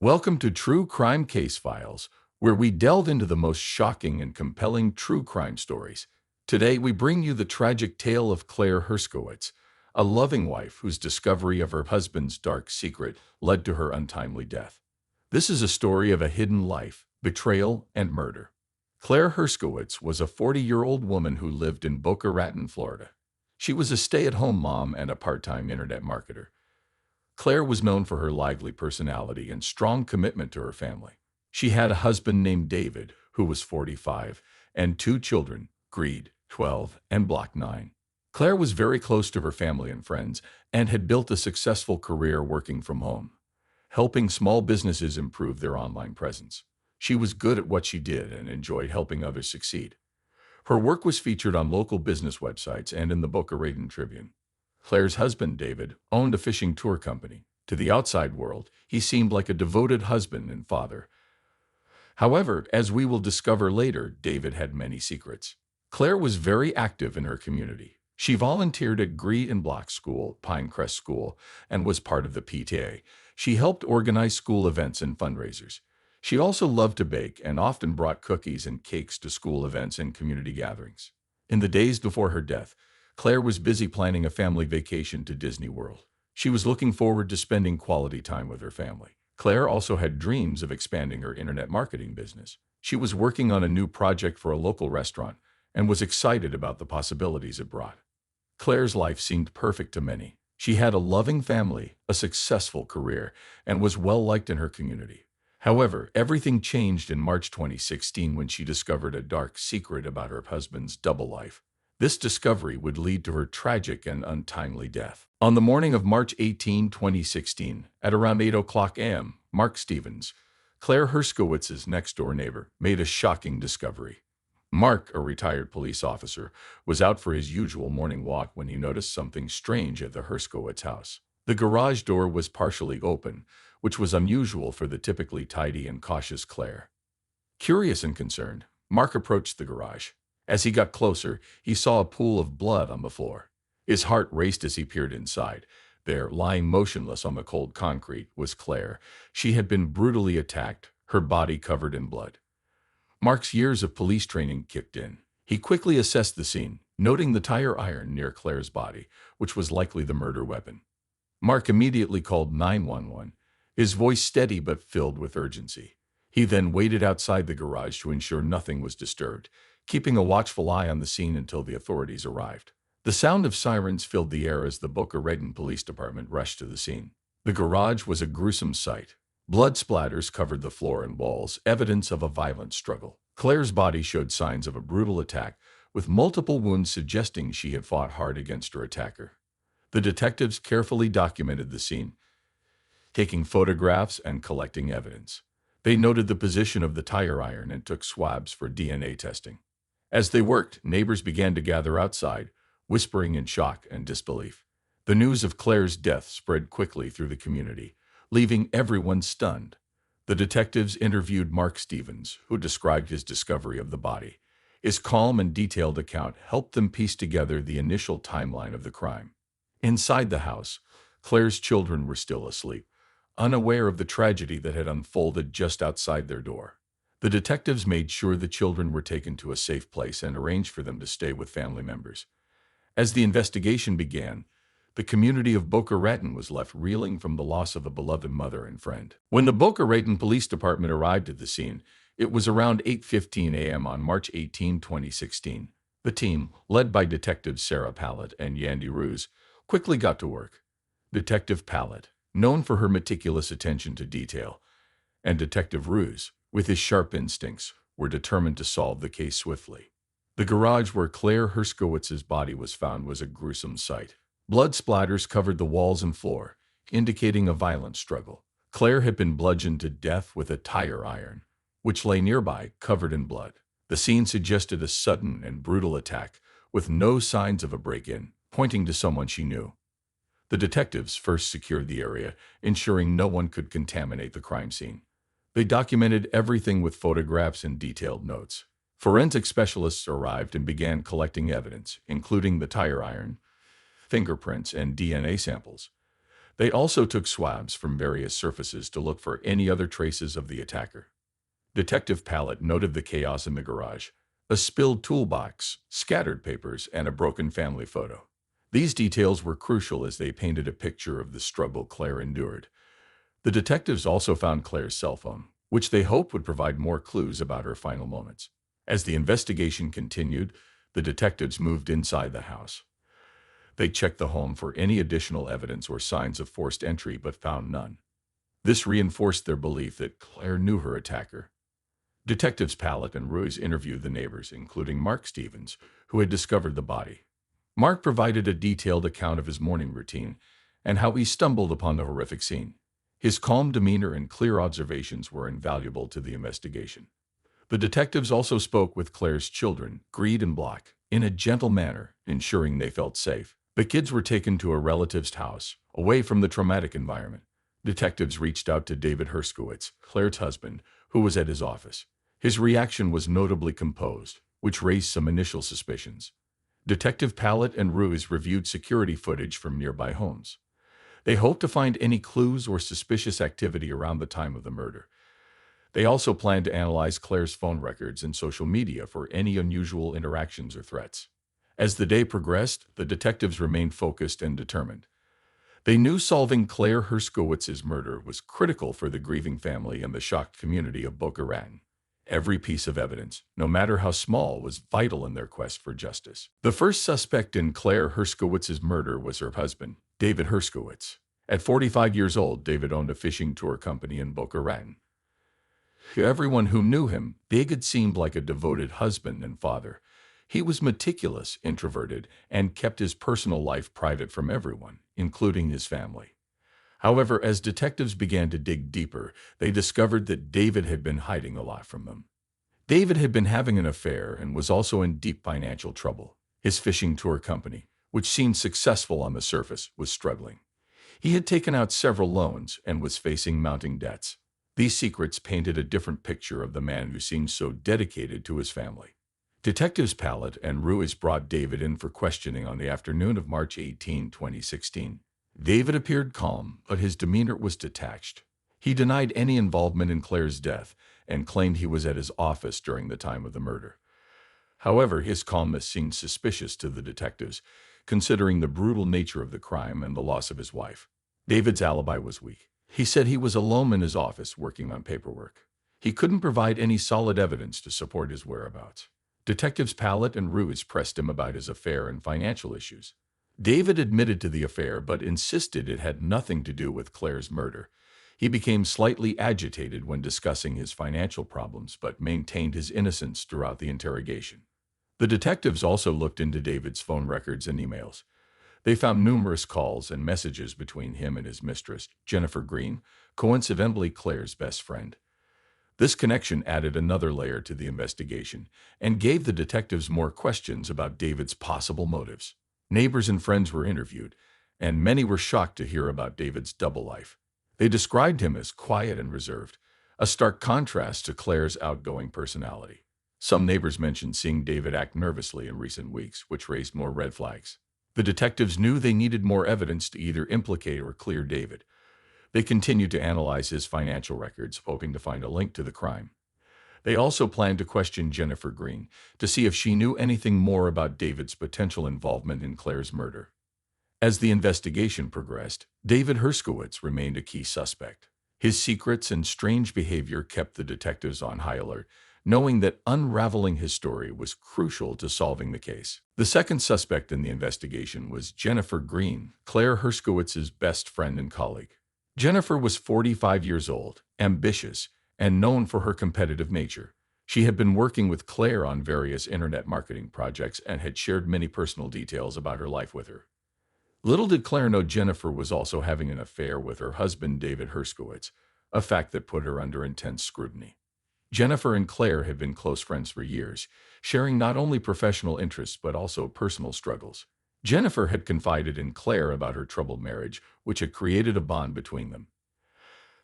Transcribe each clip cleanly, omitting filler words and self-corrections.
Welcome to True Crime Case Files, where we delve into the most shocking and compelling true crime stories. Today, we bring you the tragic tale of Claire Herskowitz, a loving wife whose discovery of her husband's dark secret led to her untimely death. This is a story of a hidden life, betrayal, and murder. Claire Herskowitz was a 40-year-old woman who lived in Boca Raton, Florida. She was a stay-at-home mom and a part-time internet marketer. Claire was known for her lively personality and strong commitment to her family. She had a husband named David, who was 45, and two children, Greed, 12, and Block 9. Claire was very close to her family and friends and had built a successful career working from home, helping small businesses improve their online presence. She was good at what she did and enjoyed helping others succeed. Her work was featured on local business websites and in the Boca Raton Tribune. Claire's husband, David, owned a fishing tour company. To the outside world, he seemed like a devoted husband and father. However, as we will discover later, David had many secrets. Claire was very active in her community. She volunteered at Greed and Block School, Pinecrest School, and was part of the PTA. She helped organize school events and fundraisers. She also loved to bake and often brought cookies and cakes to school events and community gatherings. In the days before her death, Claire was busy planning a family vacation to Disney World. She was looking forward to spending quality time with her family. Claire also had dreams of expanding her internet marketing business. She was working on a new project for a local restaurant and was excited about the possibilities it brought. Claire's life seemed perfect to many. She had a loving family, a successful career, and was well liked in her community. However, everything changed in March 2016 when she discovered a dark secret about her husband's double life. This discovery would lead to her tragic and untimely death. On the morning of March 18, 2016, at around 8 o'clock a.m., Mark Stevens, Claire Herskowitz's next-door neighbor, made a shocking discovery. Mark, a retired police officer, was out for his usual morning walk when he noticed something strange at the Herskowitz house. The garage door was partially open, which was unusual for the typically tidy and cautious Claire. Curious and concerned, Mark approached the garage. As he got closer, he saw a pool of blood on the floor. His heart raced as he peered inside. There, lying motionless on the cold concrete, was Claire. She had been brutally attacked, her body covered in blood. Mark's years of police training kicked in. He quickly assessed the scene, noting the tire iron near Claire's body, which was likely the murder weapon. Mark immediately called 911, his voice steady but filled with urgency. He then waited outside the garage to ensure nothing was disturbed, keeping a watchful eye on the scene until the authorities arrived. The sound of sirens filled the air as the Boca Raton Police Department rushed to the scene. The garage was a gruesome sight. Blood splatters covered the floor and walls, evidence of a violent struggle. Claire's body showed signs of a brutal attack, with multiple wounds suggesting she had fought hard against her attacker. The detectives carefully documented the scene, taking photographs and collecting evidence. They noted the position of the tire iron and took swabs for DNA testing. As they worked, neighbors began to gather outside, whispering in shock and disbelief. The news of Claire's death spread quickly through the community, leaving everyone stunned. The detectives interviewed Mark Stevens, who described his discovery of the body. His calm and detailed account helped them piece together the initial timeline of the crime. Inside the house, Claire's children were still asleep, unaware of the tragedy that had unfolded just outside their door. The detectives made sure the children were taken to a safe place and arranged for them to stay with family members. As the investigation began, the community of Boca Raton was left reeling from the loss of a beloved mother and friend. When the Boca Raton Police Department arrived at the scene, it was around 8:15 a.m. on March 18, 2016. The team, led by Detectives Sarah Pallett and Yandy Ruse, quickly got to work. Detective Pallett, known for her meticulous attention to detail, and Detective Ruse, with his sharp instincts, were determined to solve the case swiftly. The garage where Claire Herskowitz's body was found was a gruesome sight. Blood splatters covered the walls and floor, indicating a violent struggle. Claire had been bludgeoned to death with a tire iron, which lay nearby, covered in blood. The scene suggested a sudden and brutal attack, with no signs of a break-in, pointing to someone she knew. The detectives first secured the area, ensuring no one could contaminate the crime scene. They documented everything with photographs and detailed notes. Forensic specialists arrived and began collecting evidence, including the tire iron, fingerprints, and DNA samples. They also took swabs from various surfaces to look for any other traces of the attacker. Detective Pallet noted the chaos in the garage, a spilled toolbox, scattered papers, and a broken family photo. These details were crucial as they painted a picture of the struggle Claire endured. The detectives also found Claire's cell phone, which they hoped would provide more clues about her final moments. As the investigation continued, the detectives moved inside the house. They checked the home for any additional evidence or signs of forced entry but found none. This reinforced their belief that Claire knew her attacker. Detectives Pallet and Ruiz interviewed the neighbors, including Mark Stevens, who had discovered the body. Mark provided a detailed account of his morning routine and how he stumbled upon the horrific scene. His calm demeanor and clear observations were invaluable to the investigation. The detectives also spoke with Claire's children, Greed and Block, in a gentle manner, ensuring they felt safe. The kids were taken to a relative's house, away from the traumatic environment. Detectives reached out to David Herskowitz, Claire's husband, who was at his office. His reaction was notably composed, which raised some initial suspicions. Detective Pallet and Ruiz reviewed security footage from nearby homes. They hoped to find any clues or suspicious activity around the time of the murder. They also planned to analyze Claire's phone records and social media for any unusual interactions or threats. As the day progressed, the detectives remained focused and determined. They knew solving Claire Herskowitz's murder was critical for the grieving family and the shocked community of Boca Raton. Every piece of evidence, no matter how small, was vital in their quest for justice. The first suspect in Claire Herskowitz's murder was her husband, David Herskowitz. At 45 years old, David owned a fishing tour company in Boca Raton. To everyone who knew him, David seemed like a devoted husband and father. He was meticulous, introverted, and kept his personal life private from everyone, including his family. However, as detectives began to dig deeper, they discovered that David had been hiding a lot from them. David had been having an affair and was also in deep financial trouble. His fishing tour company, which seemed successful on the surface, was struggling. He had taken out several loans and was facing mounting debts. These secrets painted a different picture of the man who seemed so dedicated to his family. Detectives Pallet and Ruiz brought David in for questioning on the afternoon of March 18, 2016. David appeared calm, but his demeanor was detached. He denied any involvement in Claire's death and claimed he was at his office during the time of the murder. However, his calmness seemed suspicious to the detectives, considering the brutal nature of the crime and the loss of his wife. David's alibi was weak. He said he was alone in his office working on paperwork. He couldn't provide any solid evidence to support his whereabouts. Detectives Pallet and Ruiz pressed him about his affair and financial issues. David admitted to the affair but insisted it had nothing to do with Claire's murder. He became slightly agitated when discussing his financial problems but maintained his innocence throughout the interrogation. The detectives also looked into David's phone records and emails. They found numerous calls and messages between him and his mistress, Jennifer Green, coincidentally Claire's best friend. This connection added another layer to the investigation and gave the detectives more questions about David's possible motives. Neighbors and friends were interviewed, and many were shocked to hear about David's double life. They described him as quiet and reserved, a stark contrast to Claire's outgoing personality. Some neighbors mentioned seeing David act nervously in recent weeks, which raised more red flags. The detectives knew they needed more evidence to either implicate or clear David. They continued to analyze his financial records, hoping to find a link to the crime. They also planned to question Jennifer Green to see if she knew anything more about David's potential involvement in Claire's murder. As the investigation progressed, David Herskowitz remained a key suspect. His secrets and strange behavior kept the detectives on high alert, knowing that unraveling his story was crucial to solving the case. The second suspect in the investigation was Jennifer Green, Claire Herskowitz's best friend and colleague. Jennifer was 45 years old, ambitious, and known for her competitive nature. She had been working with Claire on various internet marketing projects and had shared many personal details about her life with her. Little did Claire know Jennifer was also having an affair with her husband, David Herskowitz, a fact that put her under intense scrutiny. Jennifer and Claire had been close friends for years, sharing not only professional interests but also personal struggles. Jennifer had confided in Claire about her troubled marriage, which had created a bond between them.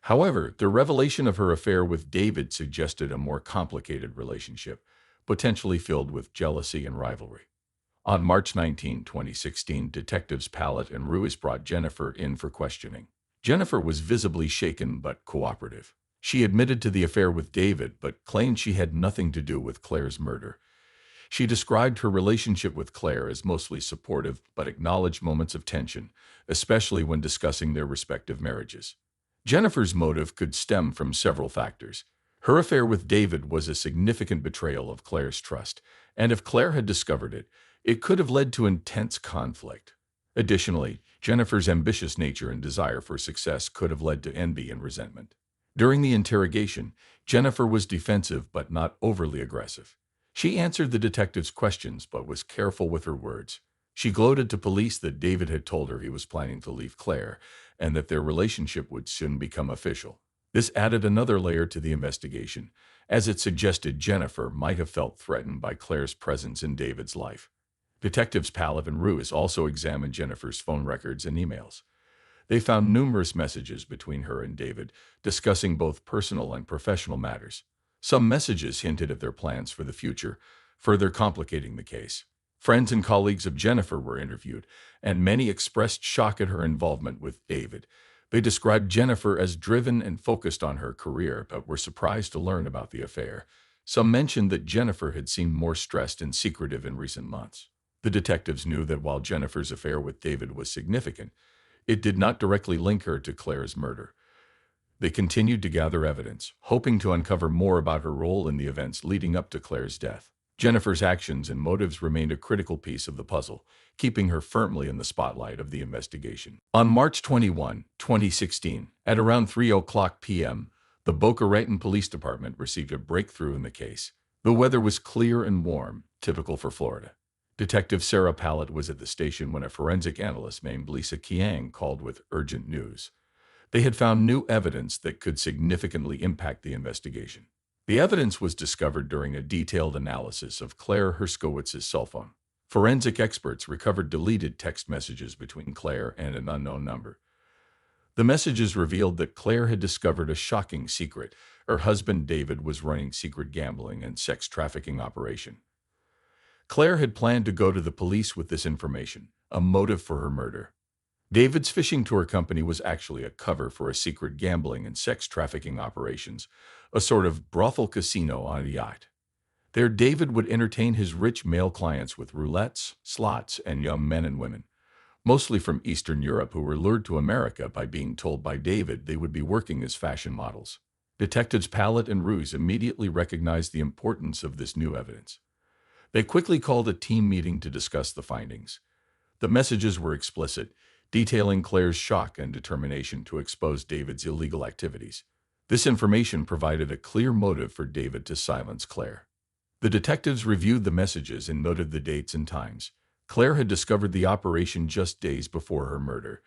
However, the revelation of her affair with David suggested a more complicated relationship, potentially filled with jealousy and rivalry. On March 19, 2016, detectives Pallet and Ruiz brought Jennifer in for questioning. Jennifer was visibly shaken but cooperative. She admitted to the affair with David but claimed she had nothing to do with Claire's murder. She described her relationship with Claire as mostly supportive but acknowledged moments of tension, especially when discussing their respective marriages. Jennifer's motive could stem from several factors. Her affair with David was a significant betrayal of Claire's trust, and if Claire had discovered it, it could have led to intense conflict. Additionally, Jennifer's ambitious nature and desire for success could have led to envy and resentment. During the interrogation, Jennifer was defensive but not overly aggressive. She answered the detective's questions but was careful with her words. She gloated to police that David had told her he was planning to leave Claire and that their relationship would soon become official. This added another layer to the investigation, as it suggested Jennifer might have felt threatened by Claire's presence in David's life. Detectives Pallet and Ruiz also examined Jennifer's phone records and emails. They found numerous messages between her and David, discussing both personal and professional matters. Some messages hinted at their plans for the future, further complicating the case. Friends and colleagues of Jennifer were interviewed, and many expressed shock at her involvement with David. They described Jennifer as driven and focused on her career, but were surprised to learn about the affair. Some mentioned that Jennifer had seemed more stressed and secretive in recent months. The detectives knew that while Jennifer's affair with David was significant, it did not directly link her to Claire's murder. They continued to gather evidence, hoping to uncover more about her role in the events leading up to Claire's death. Jennifer's actions and motives remained a critical piece of the puzzle, keeping her firmly in the spotlight of the investigation. On March 21, 2016, at around 3:00 p.m., the Boca Raton Police Department received a breakthrough in the case. The weather was clear and warm, typical for Florida. Detective Sarah Pallet was at the station when a forensic analyst named Lisa Kiang called with urgent news. They had found new evidence that could significantly impact the investigation. The evidence was discovered during a detailed analysis of Claire Herskowitz's cell phone. Forensic experts recovered deleted text messages between Claire and an unknown number. The messages revealed that Claire had discovered a shocking secret. Her husband David was running secret gambling and sex trafficking operation. Claire had planned to go to the police with this information, a motive for her murder. David's fishing tour company was actually a cover for a secret gambling and sex trafficking operations, a sort of brothel casino on a yacht. There, David would entertain his rich male clients with roulettes, slots, and young men and women, mostly from Eastern Europe, who were lured to America by being told by David they would be working as fashion models. Detectives Pallet and Ruiz immediately recognized the importance of this new evidence. They quickly called a team meeting to discuss the findings. The messages were explicit, detailing Claire's shock and determination to expose David's illegal activities. This information provided a clear motive for David to silence Claire. The detectives reviewed the messages and noted the dates and times. Claire had discovered the operation just days before her murder.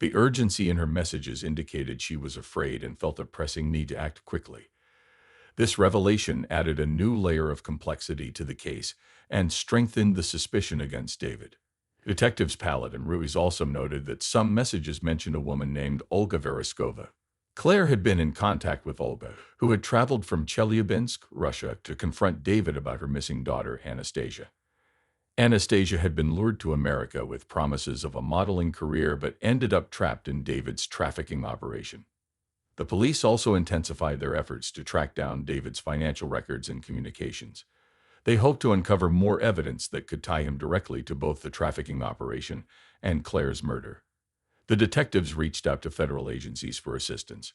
The urgency in her messages indicated she was afraid and felt a pressing need to act quickly. This revelation added a new layer of complexity to the case and strengthened the suspicion against David. Detectives Pallet and Ruiz also noted that some messages mentioned a woman named Olga Vereskova. Claire had been in contact with Olga, who had traveled from Chelyabinsk, Russia, to confront David about her missing daughter, Anastasia. Anastasia had been lured to America with promises of a modeling career but ended up trapped in David's trafficking operation. The police also intensified their efforts to track down David's financial records and communications. They hoped to uncover more evidence that could tie him directly to both the trafficking operation and Claire's murder. The detectives reached out to federal agencies for assistance,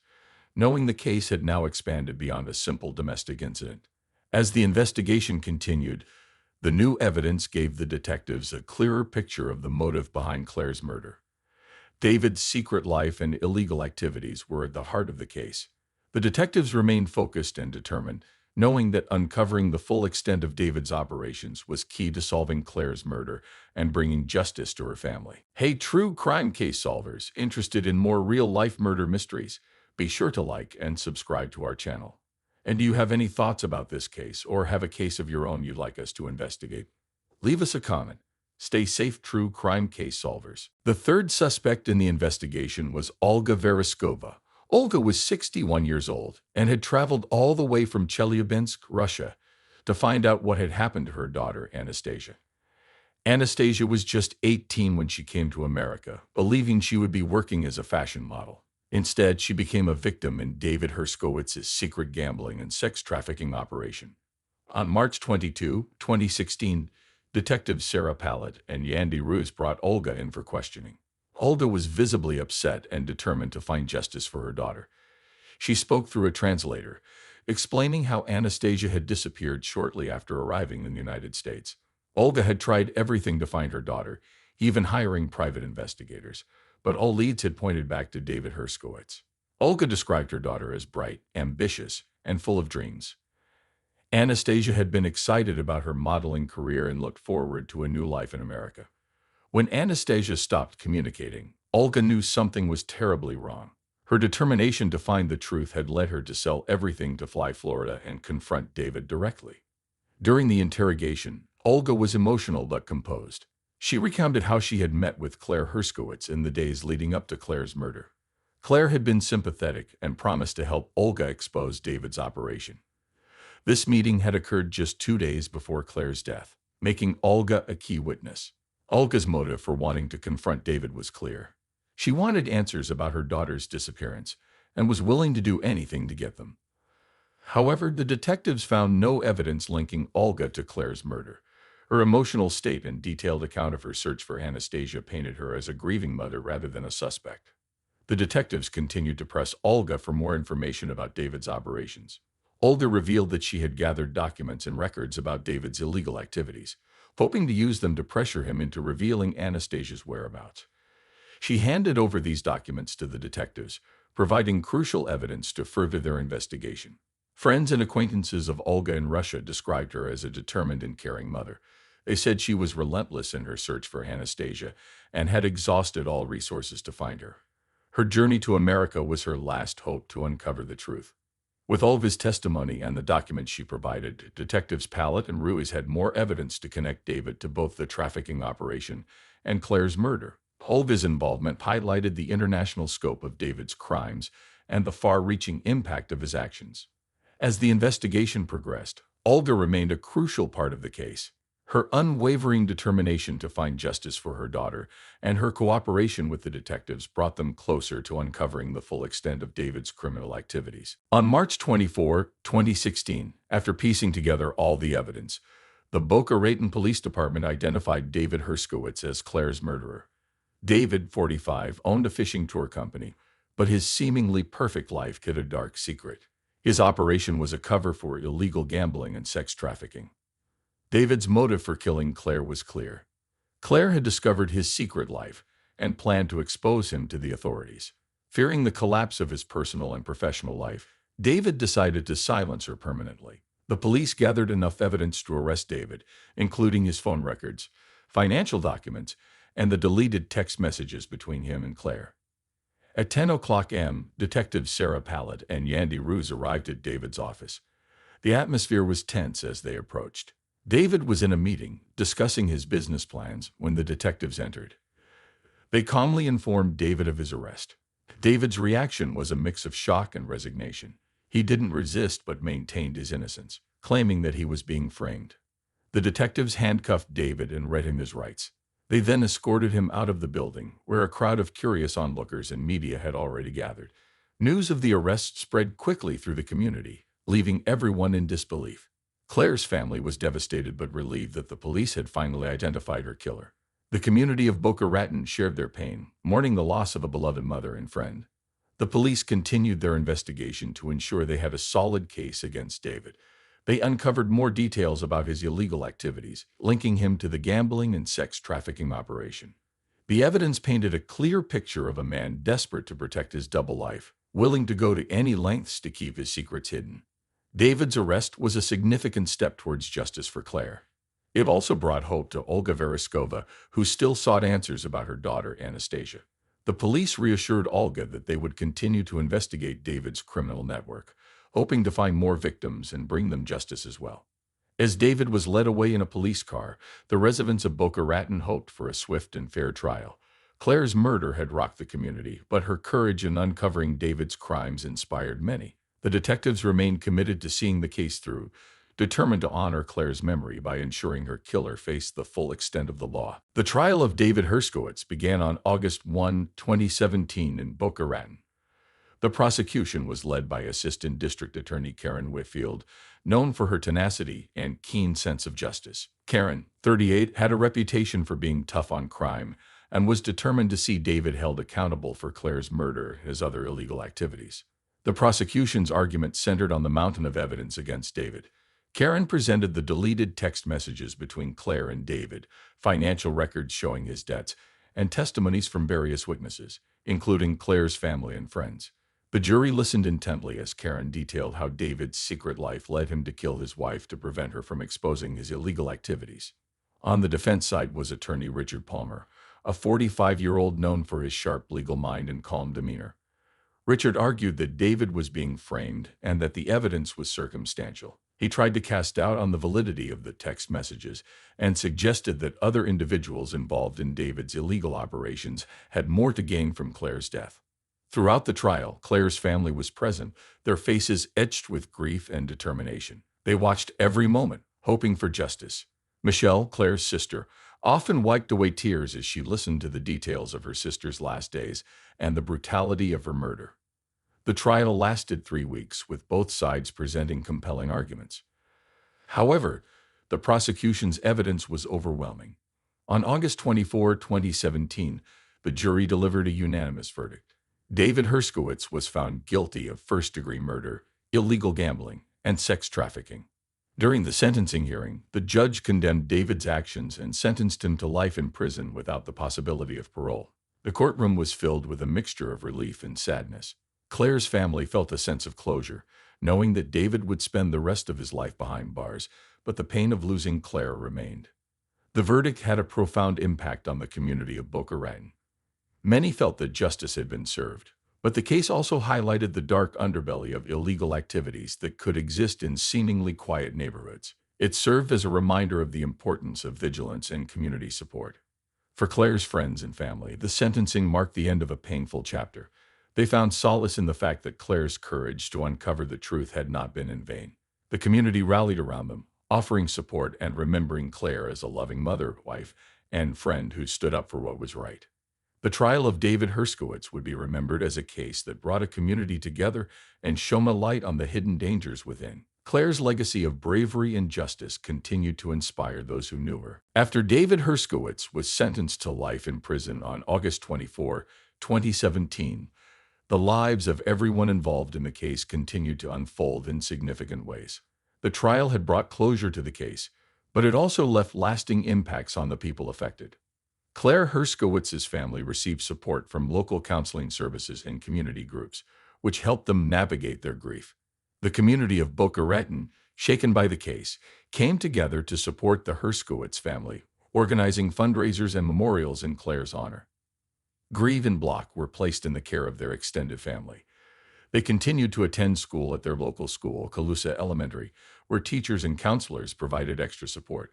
knowing the case had now expanded beyond a simple domestic incident. As the investigation continued, the new evidence gave the detectives a clearer picture of the motive behind Claire's murder. David's secret life and illegal activities were at the heart of the case. The detectives remained focused and determined, knowing that uncovering the full extent of David's operations was key to solving Claire's murder and bringing justice to her family. Hey, true crime case solvers interested in more real-life murder mysteries, be sure to like and subscribe to our channel. And do you have any thoughts about this case or have a case of your own you'd like us to investigate? Leave us a comment. Stay safe, true crime case solvers. The third suspect in the investigation was Olga Vereskova. Olga was 61 years old and had traveled all the way from Chelyabinsk, Russia, to find out what had happened to her daughter, Anastasia. Anastasia was just 18 when she came to America, believing she would be working as a fashion model. Instead, she became a victim in David Herskowitz's secret gambling and sex trafficking operation. On March 22, 2016, Detectives Sarah Pallet and Yandy Roos brought Olga in for questioning. Olga was visibly upset and determined to find justice for her daughter. She spoke through a translator, explaining how Anastasia had disappeared shortly after arriving in the United States. Olga had tried everything to find her daughter, even hiring private investigators, but all leads had pointed back to David Herskowitz. Olga described her daughter as bright, ambitious, and full of dreams. Anastasia had been excited about her modeling career and looked forward to a new life in America. When Anastasia stopped communicating, Olga knew something was terribly wrong. Her determination to find the truth had led her to sell everything to fly Florida and confront David directly. During the interrogation, Olga was emotional but composed. She recounted how she had met with Claire Herskowitz in the days leading up to Claire's murder. Claire had been sympathetic and promised to help Olga expose David's operation. This meeting had occurred just 2 days before Claire's death, making Olga a key witness. Olga's motive for wanting to confront David was clear. She wanted answers about her daughter's disappearance and was willing to do anything to get them. However, the detectives found no evidence linking Olga to Claire's murder. Her emotional state and detailed account of her search for Anastasia painted her as a grieving mother rather than a suspect. The detectives continued to press Olga for more information about David's operations. Olga revealed that she had gathered documents and records about David's illegal activities, hoping to use them to pressure him into revealing Anastasia's whereabouts. She handed over these documents to the detectives, providing crucial evidence to further their investigation. Friends and acquaintances of Olga in Russia described her as a determined and caring mother. They said she was relentless in her search for Anastasia and had exhausted all resources to find her. Her journey to America was her last hope to uncover the truth. With Olga's testimony and the documents she provided, Detectives Pallet and Ruiz had more evidence to connect David to both the trafficking operation and Claire's murder. Olga's involvement highlighted the international scope of David's crimes and the far-reaching impact of his actions. As the investigation progressed, Olga remained a crucial part of the case. Her unwavering determination to find justice for her daughter and her cooperation with the detectives brought them closer to uncovering the full extent of David's criminal activities. On March 24, 2016, after piecing together all the evidence, the Boca Raton Police Department identified David Herskowitz as Claire's murderer. David, 45, owned a fishing tour company, but his seemingly perfect life hid a dark secret. His operation was a cover for illegal gambling and sex trafficking. David's motive for killing Claire was clear. Claire had discovered his secret life and planned to expose him to the authorities. Fearing the collapse of his personal and professional life, David decided to silence her permanently. The police gathered enough evidence to arrest David, including his phone records, financial documents, and the deleted text messages between him and Claire. At 10 o'clock a.m., Detectives Sarah Pallet and Yandy Roos arrived at David's office. The atmosphere was tense as they approached. David was in a meeting, discussing his business plans, when the detectives entered. They calmly informed David of his arrest. David's reaction was a mix of shock and resignation. He didn't resist but maintained his innocence, claiming that he was being framed. The detectives handcuffed David and read him his rights. They then escorted him out of the building, where a crowd of curious onlookers and media had already gathered. News of the arrest spread quickly through the community, leaving everyone in disbelief. Claire's family was devastated but relieved that the police had finally identified her killer. The community of Boca Raton shared their pain, mourning the loss of a beloved mother and friend. The police continued their investigation to ensure they had a solid case against David. They uncovered more details about his illegal activities, linking him to the gambling and sex trafficking operation. The evidence painted a clear picture of a man desperate to protect his double life, willing to go to any lengths to keep his secrets hidden. David's arrest was a significant step towards justice for Claire. It also brought hope to Olga Vereskova, who still sought answers about her daughter, Anastasia. The police reassured Olga that they would continue to investigate David's criminal network, hoping to find more victims and bring them justice as well. As David was led away in a police car, the residents of Boca Raton hoped for a swift and fair trial. Claire's murder had rocked the community, but her courage in uncovering David's crimes inspired many. The detectives remained committed to seeing the case through, determined to honor Claire's memory by ensuring her killer faced the full extent of the law. The trial of David Herskowitz began on August 1, 2017 in Boca Raton. The prosecution was led by Assistant District Attorney Karen Whitfield, known for her tenacity and keen sense of justice. Karen, 38, had a reputation for being tough on crime and was determined to see David held accountable for Claire's murder and his other illegal activities. The prosecution's argument centered on the mountain of evidence against David. Karen presented the deleted text messages between Claire and David, financial records showing his debts, and testimonies from various witnesses, including Claire's family and friends. The jury listened intently as Karen detailed how David's secret life led him to kill his wife to prevent her from exposing his illegal activities. On the defense side was attorney Richard Palmer, a 45-year-old known for his sharp legal mind and calm demeanor. Richard argued that David was being framed and that the evidence was circumstantial. He tried to cast doubt on the validity of the text messages and suggested that other individuals involved in David's illegal operations had more to gain from Claire's death. Throughout the trial, Claire's family was present, their faces etched with grief and determination. They watched every moment, hoping for justice. Michelle, Claire's sister, often wiped away tears as she listened to the details of her sister's last days and the brutality of her murder. The trial lasted 3 weeks, with both sides presenting compelling arguments. However, the prosecution's evidence was overwhelming. On August 24, 2017, the jury delivered a unanimous verdict. David Herskowitz was found guilty of first-degree murder, illegal gambling, and sex trafficking. During the sentencing hearing, the judge condemned David's actions and sentenced him to life in prison without the possibility of parole. The courtroom was filled with a mixture of relief and sadness. Claire's family felt a sense of closure, knowing that David would spend the rest of his life behind bars, but the pain of losing Claire remained. The verdict had a profound impact on the community of Boca Raton. Many felt that justice had been served, but the case also highlighted the dark underbelly of illegal activities that could exist in seemingly quiet neighborhoods. It served as a reminder of the importance of vigilance and community support. For Claire's friends and family, the sentencing marked the end of a painful chapter. They found solace in the fact that Claire's courage to uncover the truth had not been in vain. The community rallied around them, offering support and remembering Claire as a loving mother, wife, and friend who stood up for what was right. The trial of David Herskowitz would be remembered as a case that brought a community together and shone a light on the hidden dangers within. Claire's legacy of bravery and justice continued to inspire those who knew her. After David Herskowitz was sentenced to life in prison on August 24, 2017, the lives of everyone involved in the case continued to unfold in significant ways. The trial had brought closure to the case, but it also left lasting impacts on the people affected. Claire Herskowitz's family received support from local counseling services and community groups, which helped them navigate their grief. The community of Boca Raton, shaken by the case, came together to support the Herskowitz family, organizing fundraisers and memorials in Claire's honor. Grieve and Block were placed in the care of their extended family. They continued to attend school at their local school, Calusa Elementary, where teachers and counselors provided extra support.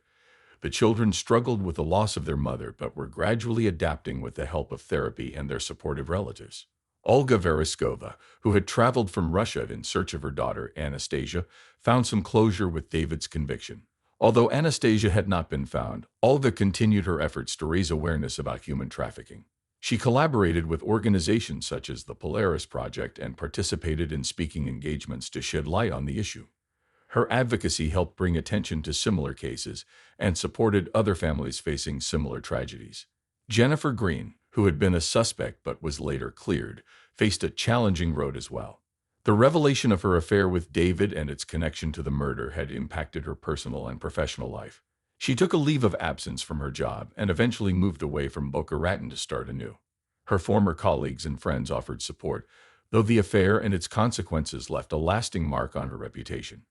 The children struggled with the loss of their mother, but were gradually adapting with the help of therapy and their supportive relatives. Olga Vereskova, who had traveled from Russia in search of her daughter, Anastasia, found some closure with David's conviction. Although Anastasia had not been found, Olga continued her efforts to raise awareness about human trafficking. She collaborated with organizations such as the Polaris Project and participated in speaking engagements to shed light on the issue. Her advocacy helped bring attention to similar cases and supported other families facing similar tragedies. Jennifer Green, who had been a suspect but was later cleared, faced a challenging road as well. The revelation of her affair with David and its connection to the murder had impacted her personal and professional life. She took a leave of absence from her job and eventually moved away from Boca Raton to start anew. Her former colleagues and friends offered support, though the affair and its consequences left a lasting mark on her reputation.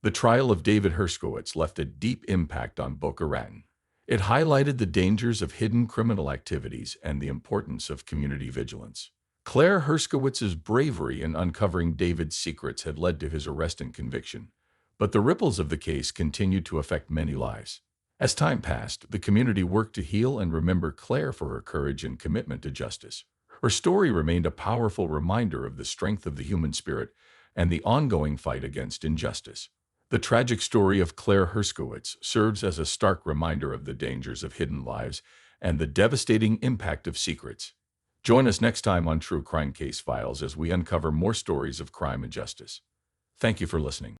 The trial of David Herskowitz left a deep impact on Boca Raton. It highlighted the dangers of hidden criminal activities and the importance of community vigilance. Claire Herskowitz's bravery in uncovering David's secrets had led to his arrest and conviction, but the ripples of the case continued to affect many lives. As time passed, the community worked to heal and remember Claire for her courage and commitment to justice. Her story remained a powerful reminder of the strength of the human spirit and the ongoing fight against injustice. The tragic story of Claire Herskowitz serves as a stark reminder of the dangers of hidden lives and the devastating impact of secrets. Join us next time on True Crime Case Files as we uncover more stories of crime and justice. Thank you for listening.